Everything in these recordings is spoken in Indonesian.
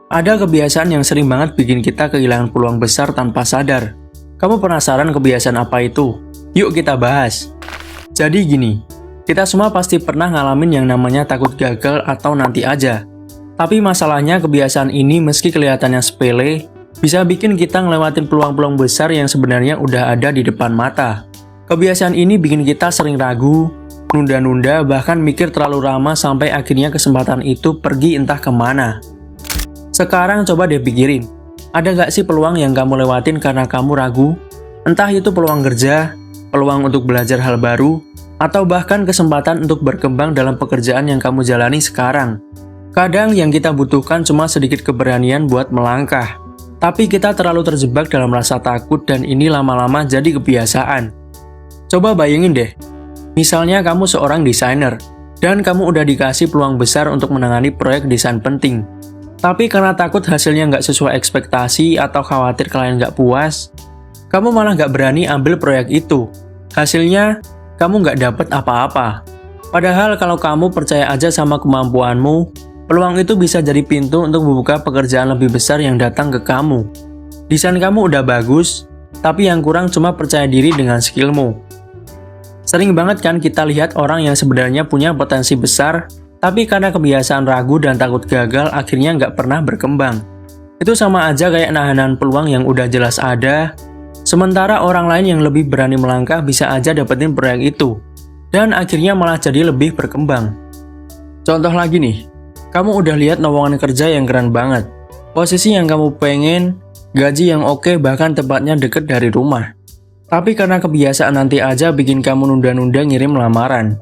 Ada kebiasaan yang sering banget bikin kita kehilangan peluang besar tanpa sadar. Kamu penasaran kebiasaan apa itu? Yuk kita bahas. Jadi gini, kita semua pasti pernah ngalamin yang namanya takut gagal atau nanti aja. Tapi masalahnya kebiasaan ini meski kelihatannya sepele, bisa bikin kita ngelewatin peluang-peluang besar yang sebenarnya udah ada di depan mata. Kebiasaan ini bikin kita sering ragu, nunda-nunda, bahkan mikir terlalu lama sampai akhirnya kesempatan itu pergi entah kemana. Sekarang coba deh pikirin, ada gak sih peluang yang kamu lewatin karena kamu ragu? Entah itu peluang kerja, peluang untuk belajar hal baru, atau bahkan kesempatan untuk berkembang dalam pekerjaan yang kamu jalani sekarang. Kadang yang kita butuhkan cuma sedikit keberanian buat melangkah. Tapi kita terlalu terjebak dalam rasa takut dan ini lama-lama jadi kebiasaan. Coba bayangin deh, misalnya kamu seorang desainer, dan kamu udah dikasih peluang besar untuk menangani proyek desain penting. Tapi karena takut hasilnya nggak sesuai ekspektasi atau khawatir klien nggak puas, kamu malah nggak berani ambil proyek itu. Hasilnya, kamu nggak dapet apa-apa. Padahal kalau kamu percaya aja sama kemampuanmu, peluang itu bisa jadi pintu untuk membuka pekerjaan lebih besar yang datang ke kamu. Desain kamu udah bagus, tapi yang kurang cuma percaya diri dengan skillmu. Sering banget kan kita lihat orang yang sebenarnya punya potensi besar, tapi karena kebiasaan ragu dan takut gagal akhirnya nggak pernah berkembang. Itu sama aja kayak nahanan peluang yang udah jelas ada, sementara orang lain yang lebih berani melangkah bisa aja dapetin proyek itu, dan akhirnya malah jadi lebih berkembang. Contoh lagi nih, kamu udah lihat lowongan kerja yang keren banget, posisi yang kamu pengen, gaji yang oke bahkan tempatnya deket dari rumah. Tapi karena kebiasaan nanti aja bikin kamu nunda-nunda ngirim lamaran.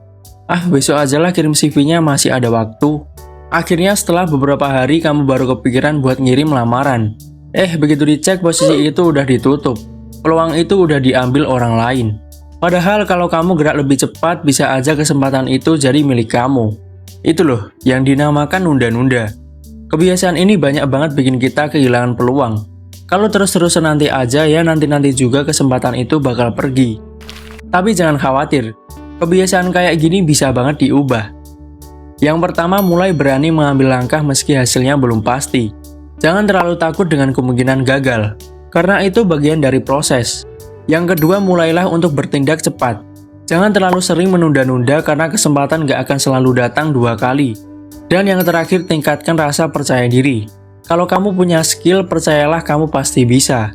Besok aja lah kirim CV-nya masih ada waktu. Akhirnya setelah beberapa hari kamu baru kepikiran buat ngirim lamaran. Begitu dicek posisi itu udah ditutup. Peluang itu udah diambil orang lain. Padahal kalau kamu gerak lebih cepat bisa aja kesempatan itu jadi milik kamu. Itu loh yang dinamakan nunda-nunda. Kebiasaan ini banyak banget bikin kita kehilangan peluang. Kalau terus-terusan nanti aja ya nanti-nanti juga kesempatan itu bakal pergi. Tapi jangan khawatir. Kebiasaan kayak gini bisa banget diubah. Yang pertama, mulai berani mengambil langkah meski hasilnya belum pasti. Jangan terlalu takut dengan kemungkinan gagal, karena itu bagian dari proses. Yang kedua, mulailah untuk bertindak cepat. Jangan terlalu sering menunda-nunda karena kesempatan gak akan selalu datang 2 kali. Dan yang terakhir, tingkatkan rasa percaya diri. Kalau kamu punya skill, percayalah kamu pasti bisa.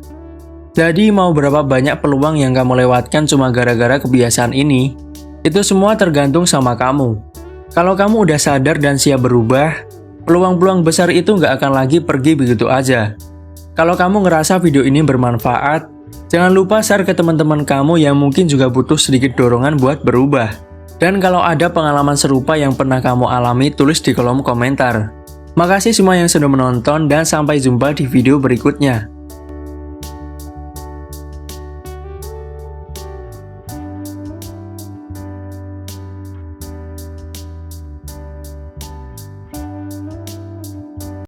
Jadi mau berapa banyak peluang yang kamu lewatkan cuma gara-gara kebiasaan ini? Itu semua tergantung sama kamu. Kalau kamu udah sadar dan siap berubah, peluang-peluang besar itu nggak akan lagi pergi begitu aja. Kalau kamu ngerasa video ini bermanfaat, jangan lupa share ke teman-teman kamu yang mungkin juga butuh sedikit dorongan buat berubah. Dan kalau ada pengalaman serupa yang pernah kamu alami, tulis di kolom komentar. Makasih semua yang sudah menonton dan sampai jumpa di video berikutnya.